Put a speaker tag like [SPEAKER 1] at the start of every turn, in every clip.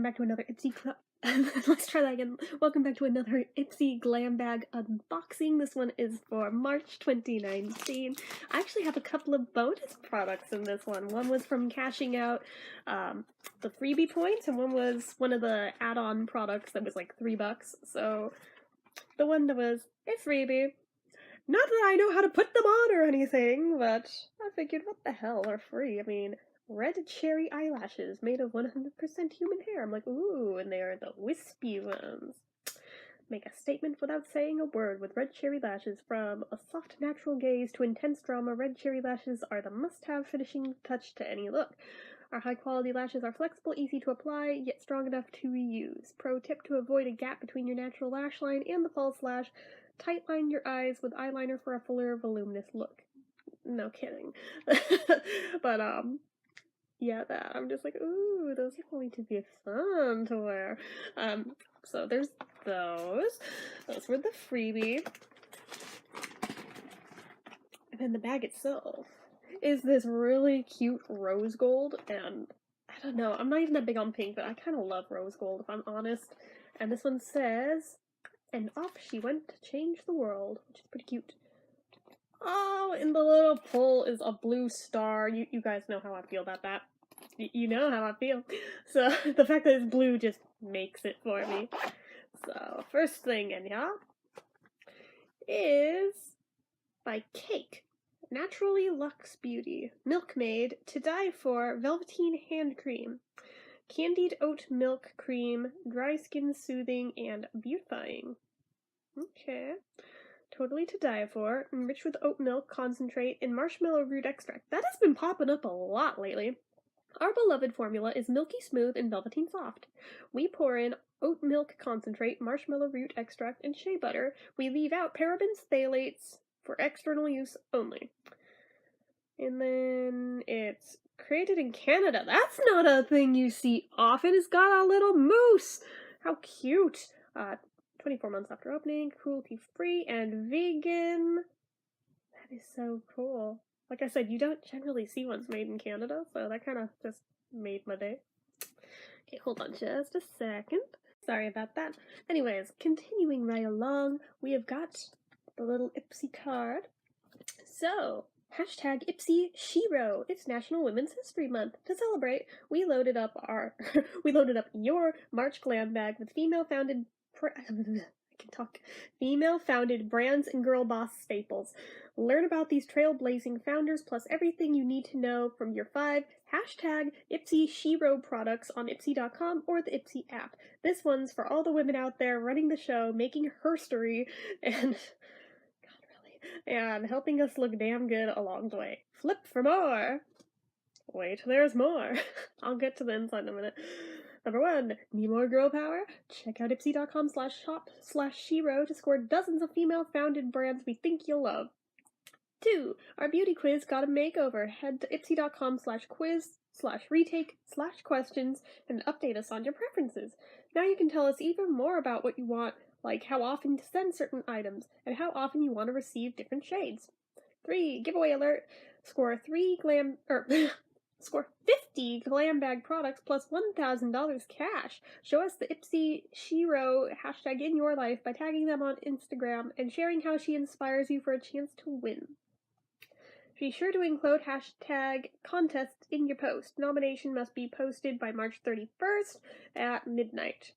[SPEAKER 1] back to another let's try that again. Welcome back to another Ipsy Glam bag unboxing. This one is for March 2019. I actually have a couple of bonus products in this one. One was from cashing out the freebie points, and one was one of the add-on products that was like $3. So the one that was a freebie. Not that I know how to put them on or anything, but I figured, what the hell are free? I mean, red cherry eyelashes made of 100% human hair. I'm like, ooh, and they are the wispy ones. Make a statement without saying a word with red cherry lashes. From a soft natural gaze to intense drama, red cherry lashes are the must-have finishing touch to any look. Our high-quality lashes are flexible, easy to apply, yet strong enough to reuse. Pro tip to avoid a gap between your natural lash line and the false lash: tight line your eyes with eyeliner for a fuller, voluminous look. No kidding. But, yeah, that. I'm just like, ooh, those are going to be fun to wear. So there's those. Those were the freebie. And then the bag itself is this really cute rose gold, and I don't know, I'm not even that big on pink, but I kind of love rose gold, if I'm honest. And this one says, "And off she went to change the world," which is pretty cute. Oh, and the little pull is a blue star. You guys know how I feel about that. You know how I feel. So the fact that it's blue just makes it for me. So first thing in here is by Cake. Naturally Luxe Beauty. Milkmaid to die for Velveteen Hand Cream. Candied oat milk cream, dry skin soothing and beautifying. Okay. Totally to die for, enriched with oat milk concentrate and marshmallow root extract. That has been popping up a lot lately. Our beloved formula is milky smooth and velveteen soft. We pour in oat milk concentrate, marshmallow root extract, and shea butter. We leave out parabens, phthalates for external use only. And then it's created in Canada. That's not a thing you see often. It's got a little moose. How cute. 24 months after opening, cruelty-free and vegan. That is so cool. Like I said, you don't generally see ones made in Canada, so that kind of just made my day. Okay, hold on just a second. Sorry about that. Anyways, continuing right along, we have got the little Ipsy card. So, hashtag Ipsy Shiro. It's National Women's History Month. To celebrate, we loaded up your March glam bag with female-founded brands and girl boss staples. Learn about these trailblazing founders plus everything you need to know from your 5 hashtag Ipsy Shiro products on Ipsy.com or the Ipsy app. This one's for all the women out there running the show, making herstory, and helping us look damn good along the way. Flip for more! Wait, there's more. I'll get to the inside in a minute. Number 1, need more girl power? Check out ipsy.com/shop/shiro to score dozens of female-founded brands we think you'll love. 2, our beauty quiz got a makeover. Head to ipsy.com/quiz/retake/questions and update us on your preferences. Now you can tell us even more about what you want, like how often to send certain items, and how often you want to receive different shades. 3, giveaway alert. Score 50 glam bag products plus $1,000 cash. Show us the Ipsy Shiro hashtag in your life by tagging them on Instagram and sharing how she inspires you for a chance to win. Be sure to include hashtag contest in your post. Nomination must be posted by March 31st at midnight.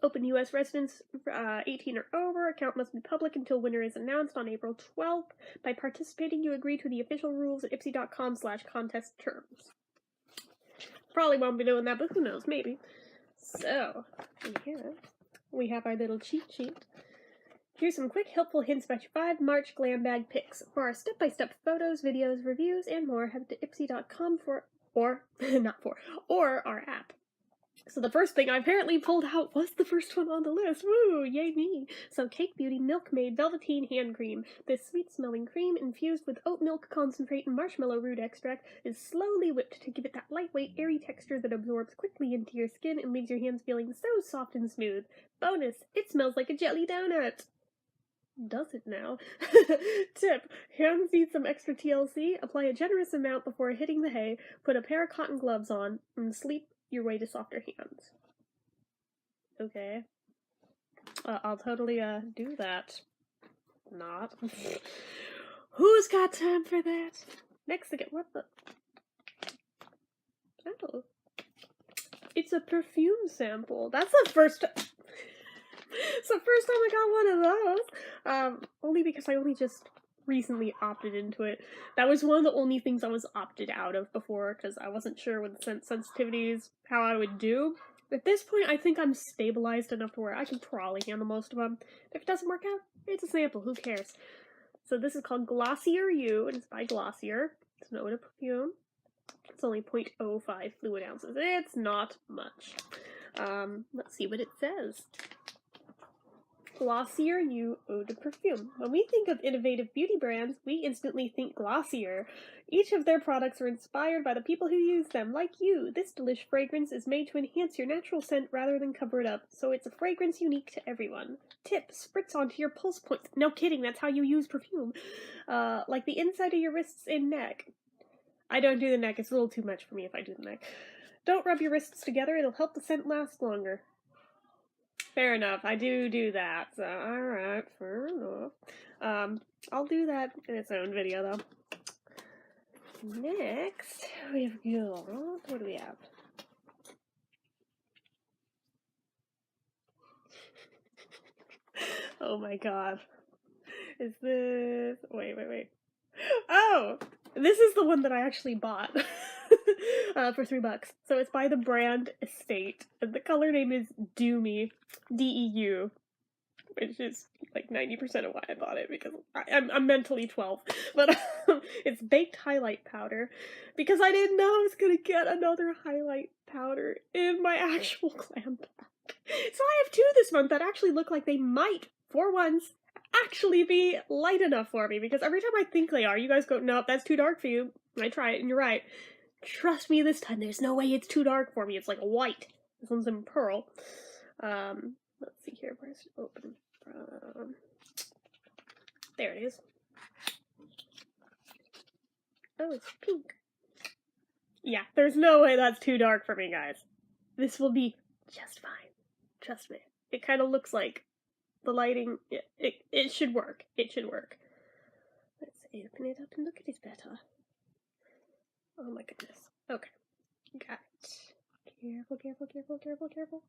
[SPEAKER 1] Open U.S. residents 18 or over. Account must be public until winner is announced on April 12th. By participating, you agree to the official rules at ipsy.com/contest terms. Probably won't be doing that, but who knows, maybe. So, here we have our little cheat sheet. Here's some quick helpful hints about your 5 March glam bag picks. For our step-by-step photos, videos, reviews, and more, head to ipsy.com or our app. So the first thing I apparently pulled out was the first one on the list. Woo, yay me. So Cake Beauty Milkmaid Velveteen Hand Cream. This sweet-smelling cream infused with oat milk concentrate and marshmallow root extract is slowly whipped to give it that lightweight, airy texture that absorbs quickly into your skin and leaves your hands feeling so soft and smooth. Bonus, it smells like a jelly donut. Does it now? Tip: hands need some extra TLC. Apply a generous amount before hitting the hay. Put a pair of cotton gloves on and sleep your way to softer hands. Okay. I'll totally, do that. Not. Who's got time for that? Next again, what the? Oh. It's a perfume sample. That's the first it's the first time I got one of those. Only because I only just recently opted into it. That was one of the only things I was opted out of before, because I wasn't sure with scent sensitivities how I would do. At this point, I think I'm stabilized enough to where I can probably handle most of them. If it doesn't work out, it's a sample, who cares? So this is called Glossier You, and it's by Glossier. It's an eau de perfume. It's only 0.05 fluid ounces. It's not much. Let's see what it says. Glossier You Eau de Perfume. When we think of innovative beauty brands, we instantly think Glossier. Each of their products are inspired by the people who use them. Like you, this delish fragrance is made to enhance your natural scent rather than cover it up, so it's a fragrance unique to everyone. Tip, spritz onto your pulse points. No kidding, that's how you use perfume. Like the inside of your wrists and neck. I don't do the neck, it's a little too much for me if I do the neck. Don't rub your wrists together, it'll help the scent last longer. Fair enough, I do that, so alright, fair enough. I'll do that in its own video, though. Next, we've got, what do we have? Oh my god. Is this, wait. Oh! This is the one that I actually bought. For $3. So it's by the brand Estate, and the color name is Doomy, D-E-U, which is like 90% of why I bought it, because I'm mentally 12. But it's baked highlight powder, because I didn't know I was gonna get another highlight powder in my actual glam pack. So I have two this month that actually look like they might, for once, actually be light enough for me, because every time I think they are, you guys go, nope, that's too dark for you. And I try it, and you're right. Trust me this time, there's no way it's too dark for me. It's like a white. This one's in pearl. Let's see here. Where's it open from? There it is. Oh, it's pink. Yeah, there's no way that's too dark for me, guys. This will be just fine. Trust me. It kind of looks like the lighting. It should work. It should work. Let's open it up and look at it better. Oh my goodness. Okay. Got it. Careful.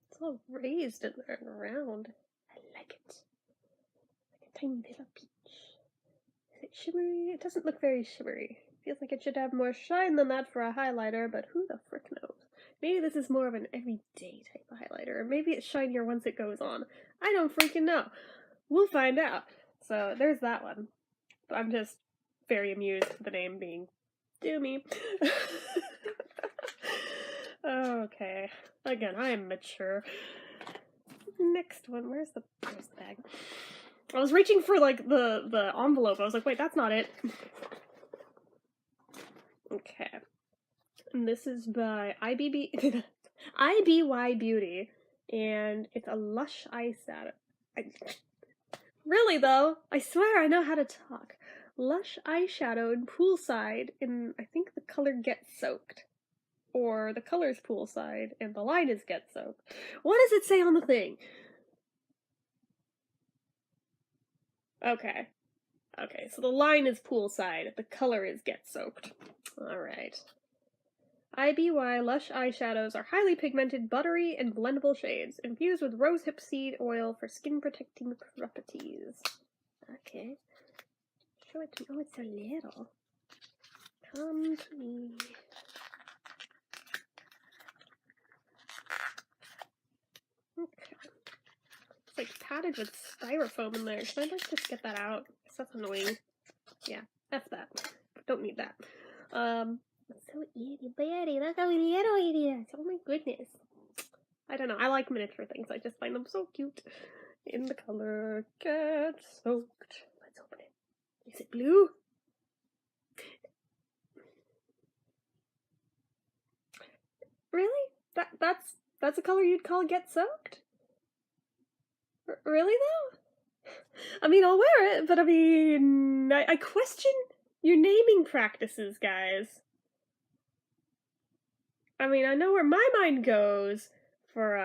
[SPEAKER 1] It's all raised in there and around. I like it. Like a tiny little peach. Is it shimmery? It doesn't look very shimmery. Feels like it should have more shine than that for a highlighter, but who the frick knows? Maybe this is more of an everyday type of highlighter, or maybe it's shinier once it goes on. I don't freaking know. We'll find out. So there's that one. But I'm just very amused with the name being Doomy. Okay. Again, I am mature. Next one. Where's the bag? I was reaching for like the envelope. I was like, wait, that's not it. Okay. And this is by IBY Beauty, and it's a Lush eyeshadow. Really though, I swear I know how to talk. Lush eyeshadow in Poolside, in I think the color Get Soaked. Or the color's Poolside, and the line is Get Soaked. What does it say on the thing? Okay. Okay, so the line is Poolside, the color is Get Soaked. Alright. IBY Lush eyeshadows are highly pigmented, buttery, and blendable shades, infused with rosehip seed oil for skin-protecting properties. Okay. Show it to me. Oh, it's so little. Come to me. Okay. It's like padded with styrofoam in there. Should I like just get that out? Because that's annoying. Yeah, F that. Don't need that. It's so itty bitty. Look how little it is. Oh my goodness. I don't know. I like miniature things. I just find them so cute. In the color Get Soaked. Let's open it. Is it blue? Really? That's a color you'd call Get Soaked? Really though? I mean, I'll wear it, but I mean, I question your naming practices, guys. I mean, I know where my mind goes for,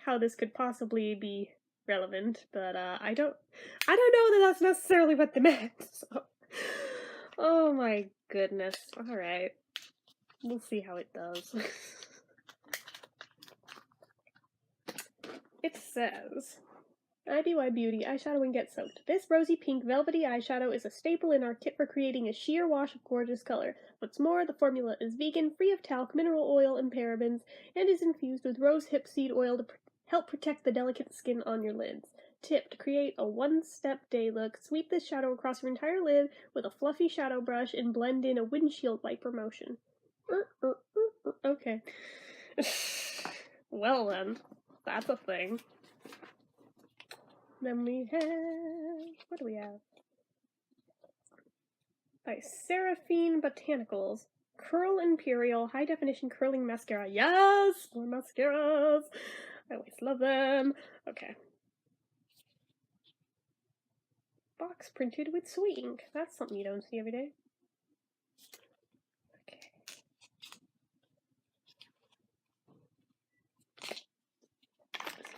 [SPEAKER 1] how this could possibly be relevant, but, I don't know that that's necessarily what they meant, so. Oh my goodness. Alright. We'll see how it does. It says, IBY Beauty eyeshadow and get soaked. This rosy pink velvety eyeshadow is a staple in our kit for creating a sheer wash of gorgeous color. What's more, the formula is vegan, free of talc, mineral oil, and parabens, and is infused with rose hip seed oil to help protect the delicate skin on your lids. Tip: to create a one-step day look, sweep this shadow across your entire lid with a fluffy shadow brush and blend in a windshield wiper motion. Okay. Well then, that's a thing. Then we have, what do we have? By Seraphine Botanicals, Curl Imperial High Definition Curling Mascara. Yes! More mascaras! I always love them. Okay. Box printed with sweet ink. That's something you don't see every day. Okay.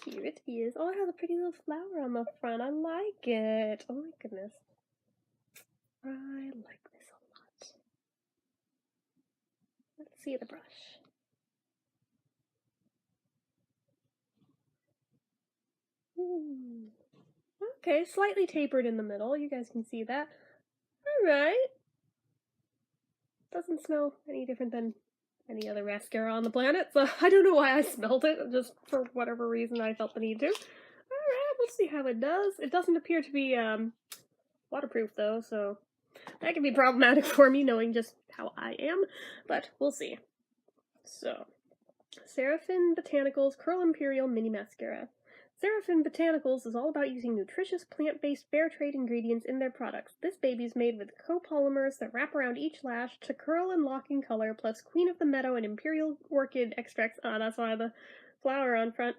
[SPEAKER 1] Here it is. Oh, it has a pretty little flower on the front. I like it. Oh my goodness. I like this a lot. Let's see the brush. Ooh. Okay, slightly tapered in the middle. You guys can see that. Alright. Doesn't smell any different than any other mascara on the planet, so I don't know why I smelled it. Just for whatever reason I felt the need to. Alright, we'll see how it does. It doesn't appear to be waterproof though, so that can be problematic for me knowing just how I am, but we'll see. So, Seraphine Botanicals Curl Imperial Mini Mascara. Seraphine Botanicals is all about using nutritious plant-based fair trade ingredients in their products. This baby's made with copolymers that wrap around each lash to curl and lock in color, plus Queen of the Meadow and Imperial Orchid extracts, that's why the flower on front,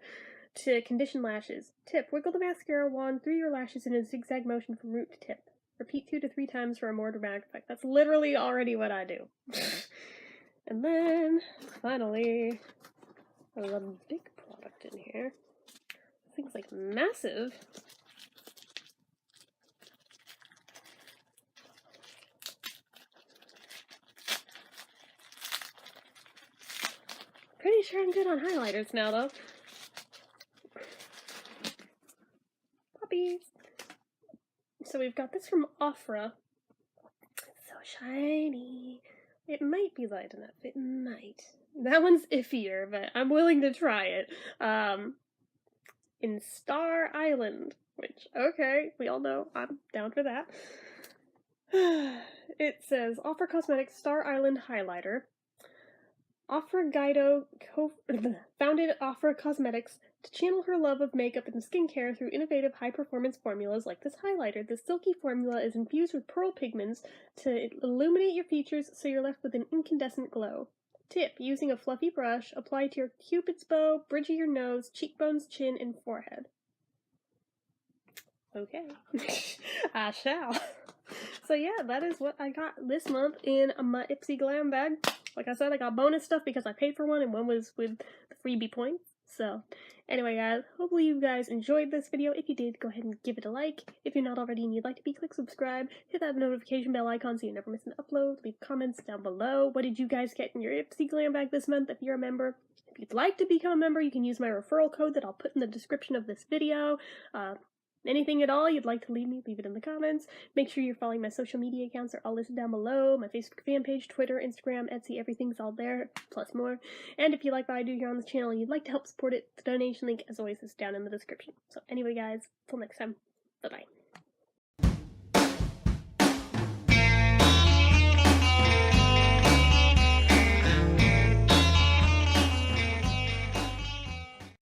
[SPEAKER 1] to condition lashes. Tip: wiggle the mascara wand through your lashes in a zigzag motion from root to tip. Repeat 2 to 3 times for a more dramatic effect. That's literally already what I do. And then, finally, there's a big product in here. This thing's like massive. Pretty sure I'm good on highlighters now, though. Puppies. So we've got this from Ofra. It's so shiny. It might be light enough. It might. That one's iffier, but I'm willing to try it. In Star Island, which, okay, we all know I'm down for that. It says, Ofra Cosmetics Star Island Highlighter. Ofra Guido founded Ofra Cosmetics to channel her love of makeup and skincare through innovative high-performance formulas like this highlighter. The silky formula is infused with pearl pigments to illuminate your features so you're left with an incandescent glow. Tip: using a fluffy brush, apply to your cupid's bow, bridge of your nose, cheekbones, chin, and forehead. Okay. I shall. So yeah, that is what I got this month in my Ipsy Glam bag. Like I said, I got bonus stuff because I paid for one, and one was with the freebie points. So, anyway guys, hopefully you guys enjoyed this video. If you did, go ahead and give it a like. If you're not already and you'd like to be, click subscribe. Hit that notification bell icon so you never miss an upload. Leave comments down below. What did you guys get in your Ipsy Glam bag this month if you're a member? If you'd like to become a member, you can use my referral code that I'll put in the description of this video. Anything at all you'd like to leave me, leave it in the comments. Make sure you're following my social media accounts. They're all listed down below. My Facebook fan page, Twitter, Instagram, Etsy, everything's all there, plus more. And if you like what I do here on this channel and you'd like to help support it, the donation link, as always, is down in the description. So anyway, guys, till next time, bye-bye.